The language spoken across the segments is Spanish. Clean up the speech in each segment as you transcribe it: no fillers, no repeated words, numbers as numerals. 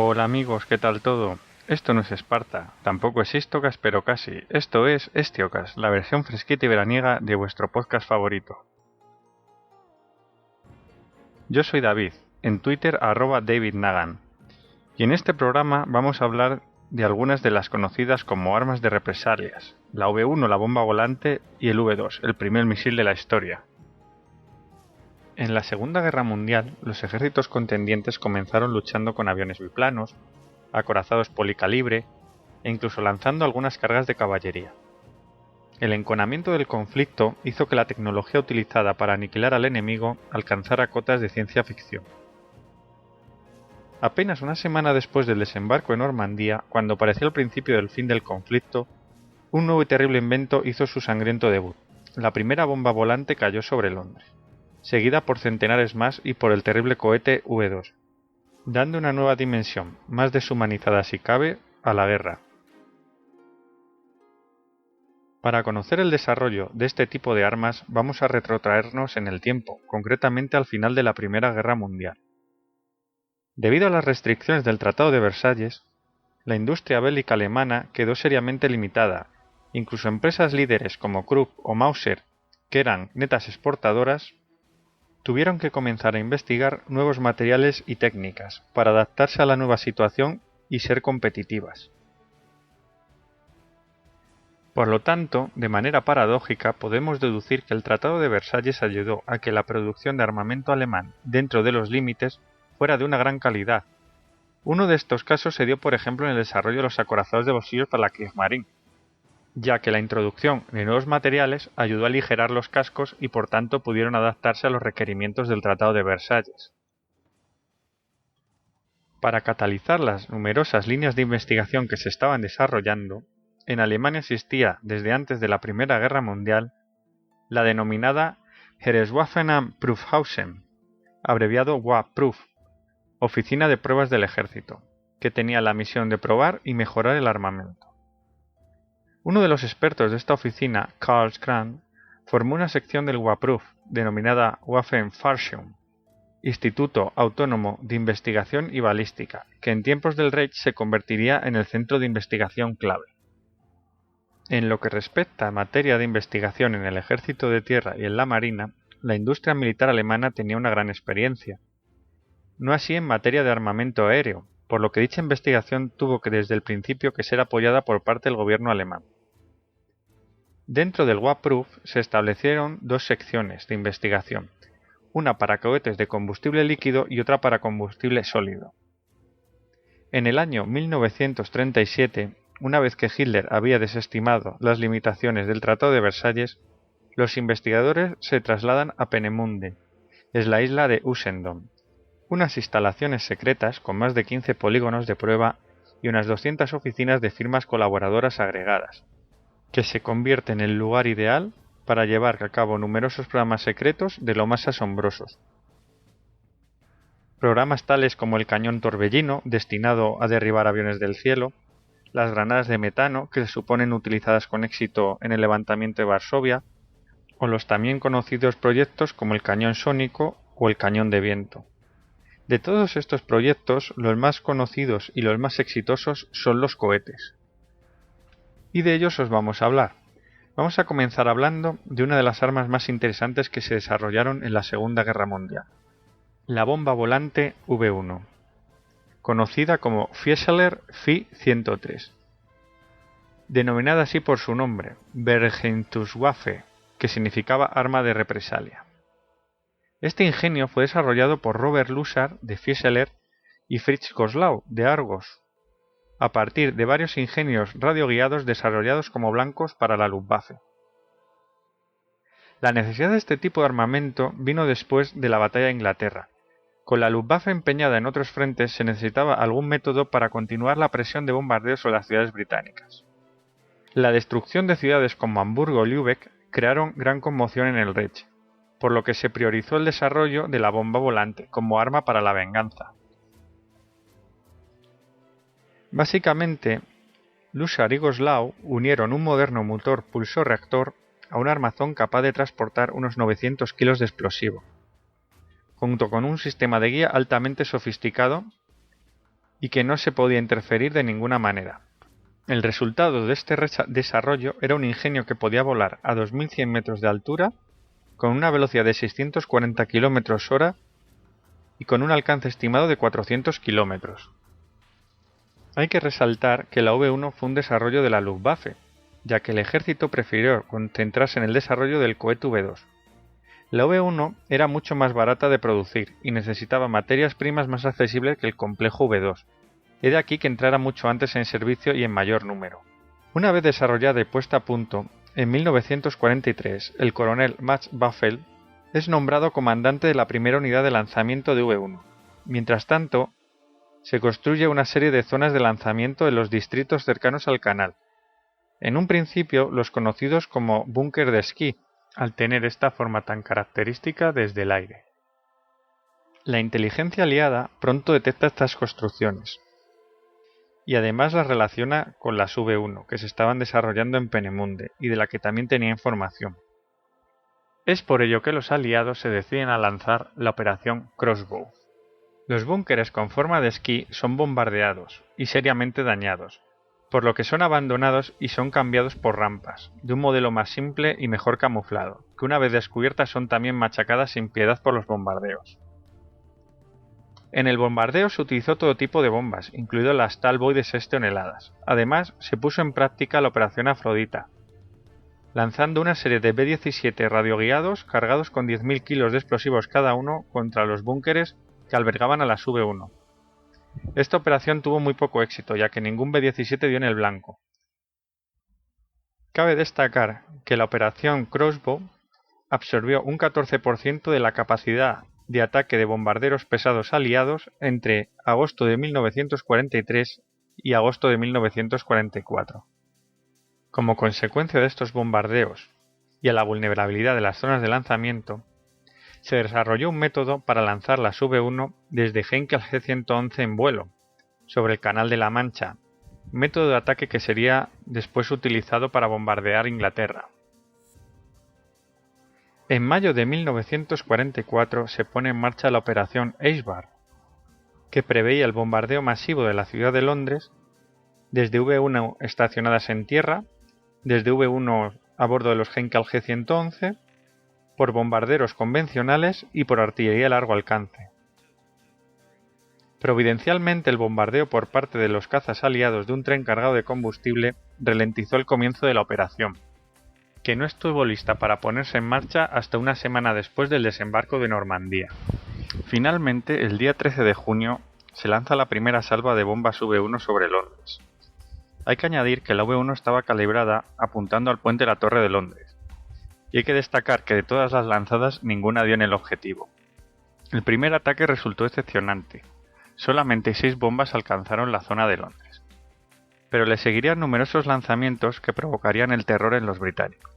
Hola amigos, ¿qué tal todo? Esto no es Esparta, tampoco es Istocas, pero casi. Esto es Estiocas, la versión fresquita y veraniega de vuestro podcast favorito. Yo soy David, en Twitter @DavidNagan, y en este programa vamos a hablar de algunas de las conocidas como armas de represalias, la V1, la bomba volante, y el V2, el primer misil de la historia. En la Segunda Guerra Mundial, los ejércitos contendientes comenzaron luchando con aviones biplanos, acorazados policalibre e incluso lanzando algunas cargas de caballería. El enconamiento del conflicto hizo que la tecnología utilizada para aniquilar al enemigo alcanzara cotas de ciencia ficción. Apenas una semana después del desembarco en Normandía, cuando parecía el principio del fin del conflicto, un nuevo y terrible invento hizo su sangriento debut. La primera bomba volante cayó sobre Londres, seguida por centenares más y por el terrible cohete V2, dando una nueva dimensión, más deshumanizada si cabe, a la guerra. Para conocer el desarrollo de este tipo de armas vamos a retrotraernos en el tiempo, concretamente al final de la Primera Guerra Mundial. Debido a las restricciones del Tratado de Versalles, la industria bélica alemana quedó seriamente limitada. Incluso empresas líderes como Krupp o Mauser, que eran netas exportadoras, tuvieron que comenzar a investigar nuevos materiales y técnicas para adaptarse a la nueva situación y ser competitivas. Por lo tanto, de manera paradójica, podemos deducir que el Tratado de Versalles ayudó a que la producción de armamento alemán, dentro de los límites, fuera de una gran calidad. Uno de estos casos se dio, por ejemplo, en el desarrollo de los acorazados de bolsillos para la Kriegsmarine, ya que la introducción de nuevos materiales ayudó a aligerar los cascos y por tanto pudieron adaptarse a los requerimientos del Tratado de Versalles. Para catalizar las numerosas líneas de investigación que se estaban desarrollando, en Alemania existía, desde antes de la Primera Guerra Mundial, la denominada Heereswaffenprüfungshausen, abreviado WAPRUF, Oficina de Pruebas del Ejército, que tenía la misión de probar y mejorar el armamento. Uno de los expertos de esta oficina, Karl Krahn, formó una sección del WAPRUF, denominada Waffenforschung, Instituto Autónomo de Investigación y Balística, que en tiempos del Reich se convertiría en el centro de investigación clave. En lo que respecta a materia de investigación en el ejército de tierra y en la marina, la industria militar alemana tenía una gran experiencia. No así en materia de armamento aéreo, por lo que dicha investigación tuvo que desde el principio que ser apoyada por parte del gobierno alemán. Dentro del WAPRUF se establecieron dos secciones de investigación, una para cohetes de combustible líquido y otra para combustible sólido. En el año 1937, una vez que Hitler había desestimado las limitaciones del Tratado de Versalles, los investigadores se trasladan a Peenemünde, es la isla de Usedom, unas instalaciones secretas con más de 15 polígonos de prueba y unas 200 oficinas de firmas colaboradoras agregadas, que se convierte en el lugar ideal para llevar a cabo numerosos programas secretos de lo más asombrosos. Programas tales como el cañón Torbellino, destinado a derribar aviones del cielo, las granadas de metano, que se suponen utilizadas con éxito en el levantamiento de Varsovia, o los también conocidos proyectos como el cañón sónico o el cañón de viento. De todos estos proyectos, los más conocidos y los más exitosos son los cohetes. Y de ellos os vamos a hablar. Vamos a comenzar hablando de una de las armas más interesantes que se desarrollaron en la Segunda Guerra Mundial, la bomba volante V1, conocida como Fieseler Fi-103, denominada así por su nombre, Vergeltungswaffe, que significaba arma de represalia. Este ingenio fue desarrollado por Robert Lussard de Fieseler y Fritz Goslau de Argos, a partir de varios ingenios radioguiados desarrollados como blancos para la Luftwaffe. La necesidad de este tipo de armamento vino después de la batalla de Inglaterra. Con la Luftwaffe empeñada en otros frentes se necesitaba algún método para continuar la presión de bombardeo sobre las ciudades británicas. La destrucción de ciudades como Hamburgo o Lübeck crearon gran conmoción en el Reich, por lo que se priorizó el desarrollo de la bomba volante como arma para la venganza. Básicamente, Lussard y Goslau unieron un moderno motor pulsor-reactor a un armazón capaz de transportar unos 900 kilos de explosivo, junto con un sistema de guía altamente sofisticado y que no se podía interferir de ninguna manera. El resultado de este desarrollo era un ingenio que podía volar a 2100 metros de altura con una velocidad de 640 km/h y con un alcance estimado de 400 km. Hay que resaltar que la V-1 fue un desarrollo de la Luftwaffe, ya que el ejército prefirió concentrarse en el desarrollo del cohete V-2. La V-1 era mucho más barata de producir y necesitaba materias primas más accesibles que el complejo V-2. He de aquí que entrara mucho antes en servicio y en mayor número. Una vez desarrollada y puesta a punto, en 1943 el coronel Max Buffel es nombrado comandante de la primera unidad de lanzamiento de V-1. Mientras tanto, se construye una serie de zonas de lanzamiento en los distritos cercanos al canal. En un principio, los conocidos como búnker de esquí, al tener esta forma tan característica desde el aire. La inteligencia aliada pronto detecta estas construcciones y además las relaciona con las V-1 que se estaban desarrollando en Peenemünde y de la que también tenía información. Es por ello que los aliados se deciden a lanzar la operación Crossbow. Los búnkeres con forma de esquí son bombardeados y seriamente dañados, por lo que son abandonados y son cambiados por rampas, de un modelo más simple y mejor camuflado, que una vez descubiertas son también machacadas sin piedad por los bombardeos. En el bombardeo se utilizó todo tipo de bombas, incluido las Tallboy de 6 toneladas. Además, se puso en práctica la operación Afrodita, lanzando una serie de B-17 radioguiados cargados con 10.000 kilos de explosivos cada uno contra los búnkeres que albergaban a las V-1. Esta operación tuvo muy poco éxito, ya que ningún B-17 dio en el blanco. Cabe destacar que la operación Crossbow absorbió un 14% de la capacidad de ataque de bombarderos pesados aliados entre agosto de 1943 y agosto de 1944. Como consecuencia de estos bombardeos y a la vulnerabilidad de las zonas de lanzamiento, se desarrolló un método para lanzar las V-1 desde Heinkel G-111 en vuelo, sobre el Canal de la Mancha, método de ataque que sería después utilizado para bombardear Inglaterra. En mayo de 1944 se pone en marcha la operación Eichbar, que preveía el bombardeo masivo de la ciudad de Londres desde V-1 estacionadas en tierra, desde V-1 a bordo de los Heinkel G-111, por bombarderos convencionales y por artillería a largo alcance. Providencialmente, el bombardeo por parte de los cazas aliados de un tren cargado de combustible ralentizó el comienzo de la operación, que no estuvo lista para ponerse en marcha hasta una semana después del desembarco de Normandía. Finalmente, el día 13 de junio, se lanza la primera salva de bombas V-1 sobre Londres. Hay que añadir que la V-1 estaba calibrada apuntando al puente de la Torre de Londres, y hay que destacar que de todas las lanzadas ninguna dio en el objetivo. El primer ataque resultó decepcionante. Solamente 6 bombas alcanzaron la zona de Londres. Pero le seguirían numerosos lanzamientos que provocarían el terror en los británicos.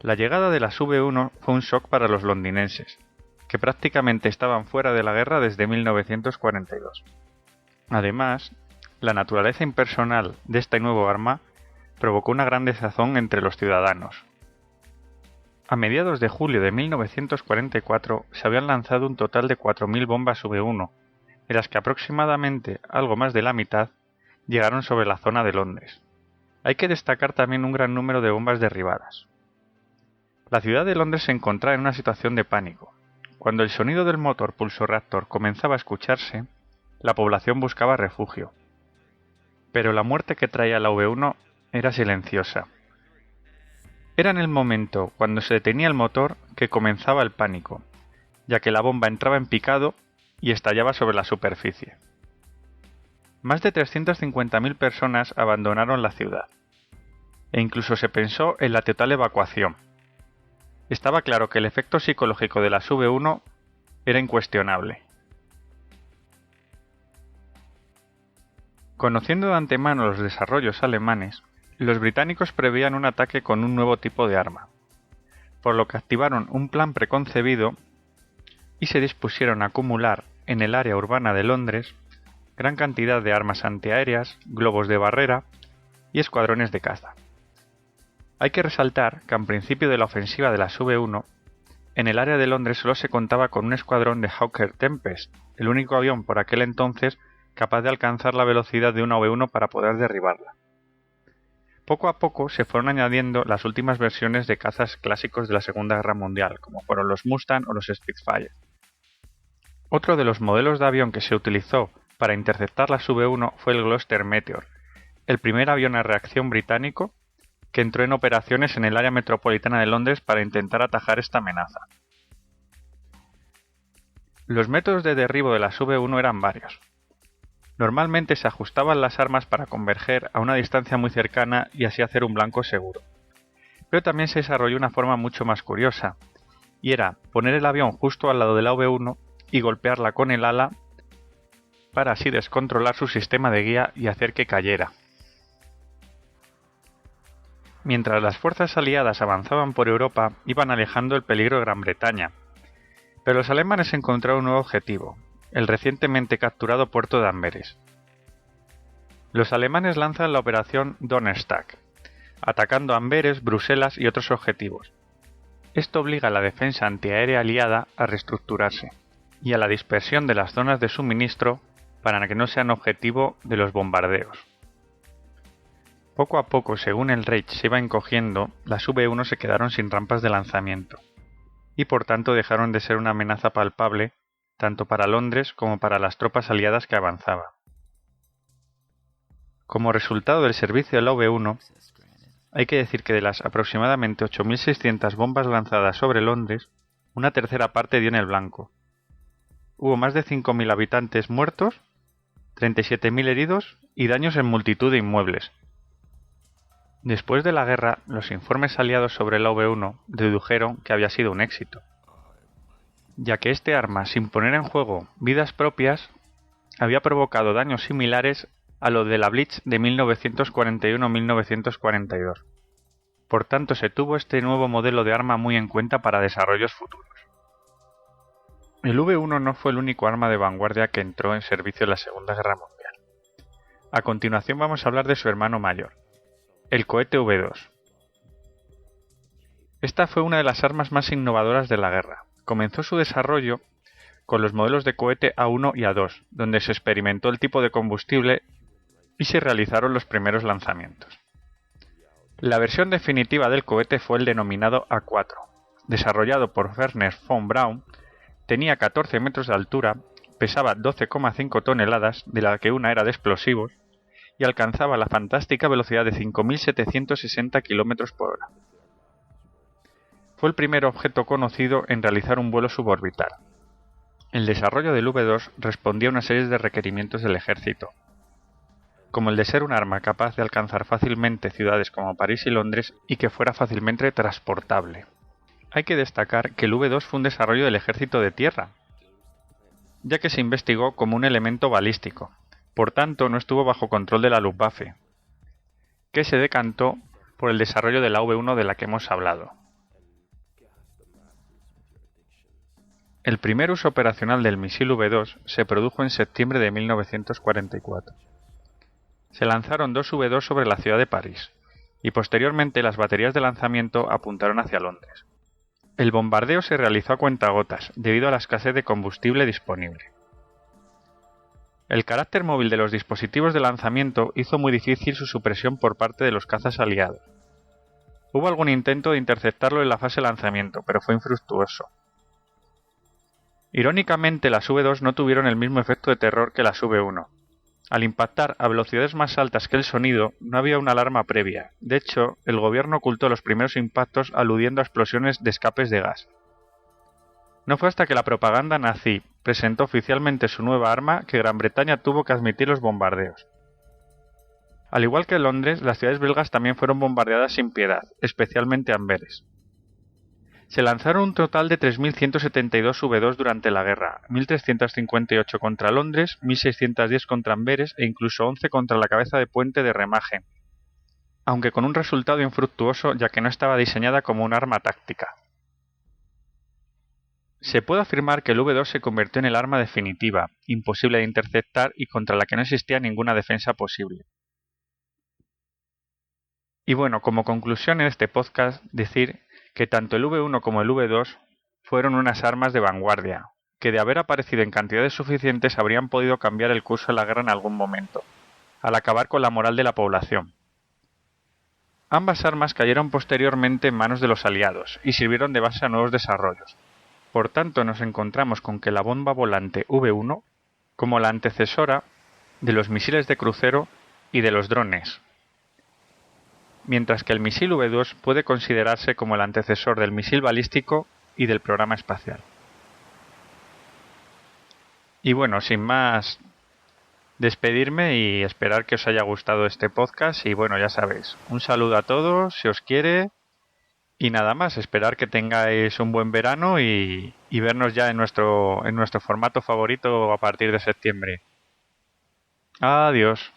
La llegada de las V-1 fue un shock para los londinenses, que prácticamente estaban fuera de la guerra desde 1942. Además, la naturaleza impersonal de este nuevo arma provocó una gran desazón entre los ciudadanos. A mediados de julio de 1944 se habían lanzado un total de 4.000 bombas V-1, de las que aproximadamente algo más de la mitad llegaron sobre la zona de Londres. Hay que destacar también un gran número de bombas derribadas. La ciudad de Londres se encontraba en una situación de pánico. Cuando el sonido del motor pulsorreactor comenzaba a escucharse, la población buscaba refugio. Pero la muerte que traía la V-1 era silenciosa. Era en el momento cuando se detenía el motor que comenzaba el pánico, ya que la bomba entraba en picado y estallaba sobre la superficie. Más de 350.000 personas abandonaron la ciudad, e incluso se pensó en la total evacuación. Estaba claro que el efecto psicológico de las V-1 era incuestionable. Conociendo de antemano los desarrollos alemanes, los británicos preveían un ataque con un nuevo tipo de arma, por lo que activaron un plan preconcebido y se dispusieron a acumular en el área urbana de Londres gran cantidad de armas antiaéreas, globos de barrera y escuadrones de caza. Hay que resaltar que al principio de la ofensiva de las V-1, en el área de Londres solo se contaba con un escuadrón de Hawker Tempest, el único avión por aquel entonces capaz de alcanzar la velocidad de una V1 para poder derribarla. Poco a poco se fueron añadiendo las últimas versiones de cazas clásicos de la Segunda Guerra Mundial, como fueron los Mustang o los Spitfire. Otro de los modelos de avión que se utilizó para interceptar las V1 fue el Gloster Meteor, el primer avión a reacción británico que entró en operaciones en el área metropolitana de Londres para intentar atajar esta amenaza. Los métodos de derribo de las V1 eran varios. Normalmente se ajustaban las armas para converger a una distancia muy cercana y así hacer un blanco seguro. Pero también se desarrolló una forma mucho más curiosa, y era poner el avión justo al lado de la V1 y golpearla con el ala para así descontrolar su sistema de guía y hacer que cayera. Mientras las fuerzas aliadas avanzaban por Europa, iban alejando el peligro de Gran Bretaña, pero los alemanes encontraron un nuevo objetivo, el recientemente capturado puerto de Amberes. Los alemanes lanzan la operación Donnerstag, atacando Amberes, Bruselas y otros objetivos. Esto obliga a la defensa antiaérea aliada a reestructurarse y a la dispersión de las zonas de suministro para que no sean objetivo de los bombardeos. Poco a poco, según el Reich se iba encogiendo, las V1 se quedaron sin rampas de lanzamiento y por tanto dejaron de ser una amenaza palpable tanto para Londres como para las tropas aliadas que avanzaban. Como resultado del servicio de la V1, hay que decir que de las aproximadamente 8.600 bombas lanzadas sobre Londres, una tercera parte dio en el blanco. Hubo más de 5.000 habitantes muertos, 37.000 heridos y daños en multitud de inmuebles. Después de la guerra, los informes aliados sobre la V1 dedujeron que había sido un éxito, ya que este arma, sin poner en juego vidas propias, había provocado daños similares a lo de la Blitz de 1941-1942. Por tanto, se tuvo este nuevo modelo de arma muy en cuenta para desarrollos futuros. El V1 no fue el único arma de vanguardia que entró en servicio en la Segunda Guerra Mundial. A continuación vamos a hablar de su hermano mayor, el cohete V2. Esta fue una de las armas más innovadoras de la guerra. Comenzó su desarrollo con los modelos de cohete A1 y A2, donde se experimentó el tipo de combustible y se realizaron los primeros lanzamientos. La versión definitiva del cohete fue el denominado A4, desarrollado por Wernher von Braun, tenía 14 metros de altura, pesaba 12,5 toneladas, de la que una era de explosivos, y alcanzaba la fantástica velocidad de 5.760 km por hora. Fue el primer objeto conocido en realizar un vuelo suborbital. El desarrollo del V2 respondía a una serie de requerimientos del ejército, como el de ser un arma capaz de alcanzar fácilmente ciudades como París y Londres y que fuera fácilmente transportable. Hay que destacar que el V2 fue un desarrollo del ejército de tierra, ya que se investigó como un elemento balístico, por tanto no estuvo bajo control de la Luftwaffe, que se decantó por el desarrollo de la V1 de la que hemos hablado. El primer uso operacional del misil V2 se produjo en septiembre de 1944. Se lanzaron dos V2 sobre la ciudad de París, y posteriormente las baterías de lanzamiento apuntaron hacia Londres. El bombardeo se realizó a cuentagotas, debido a la escasez de combustible disponible. El carácter móvil de los dispositivos de lanzamiento hizo muy difícil su supresión por parte de los cazas aliados. Hubo algún intento de interceptarlo en la fase de lanzamiento, pero fue infructuoso. Irónicamente, las V2 no tuvieron el mismo efecto de terror que las V1. Al impactar a velocidades más altas que el sonido, no había una alarma previa. De hecho, el gobierno ocultó los primeros impactos aludiendo a explosiones de escapes de gas. No fue hasta que la propaganda nazi presentó oficialmente su nueva arma que Gran Bretaña tuvo que admitir los bombardeos. Al igual que Londres, las ciudades belgas también fueron bombardeadas sin piedad, especialmente Amberes. Se lanzaron un total de 3.172 V2 durante la guerra, 1.358 contra Londres, 1.610 contra Amberes e incluso 11 contra la cabeza de puente de Remagen, aunque con un resultado infructuoso ya que no estaba diseñada como un arma táctica. Se puede afirmar que el V2 se convirtió en el arma definitiva, imposible de interceptar y contra la que no existía ninguna defensa posible. Y bueno, como conclusión en este podcast, decir que tanto el V1 como el V2 fueron unas armas de vanguardia, que de haber aparecido en cantidades suficientes habrían podido cambiar el curso de la guerra en algún momento, al acabar con la moral de la población. Ambas armas cayeron posteriormente en manos de los aliados y sirvieron de base a nuevos desarrollos. Por tanto, nos encontramos con que la bomba volante V1 como la antecesora de los misiles de crucero y de los drones, mientras que el misil V2 puede considerarse como el antecesor del misil balístico y del programa espacial. Y bueno, sin más, despedirme y esperar que os haya gustado este podcast y bueno, ya sabéis, un saludo a todos, si os quiere, y nada más, esperar que tengáis un buen verano y vernos ya en nuestro formato favorito a partir de septiembre. Adiós.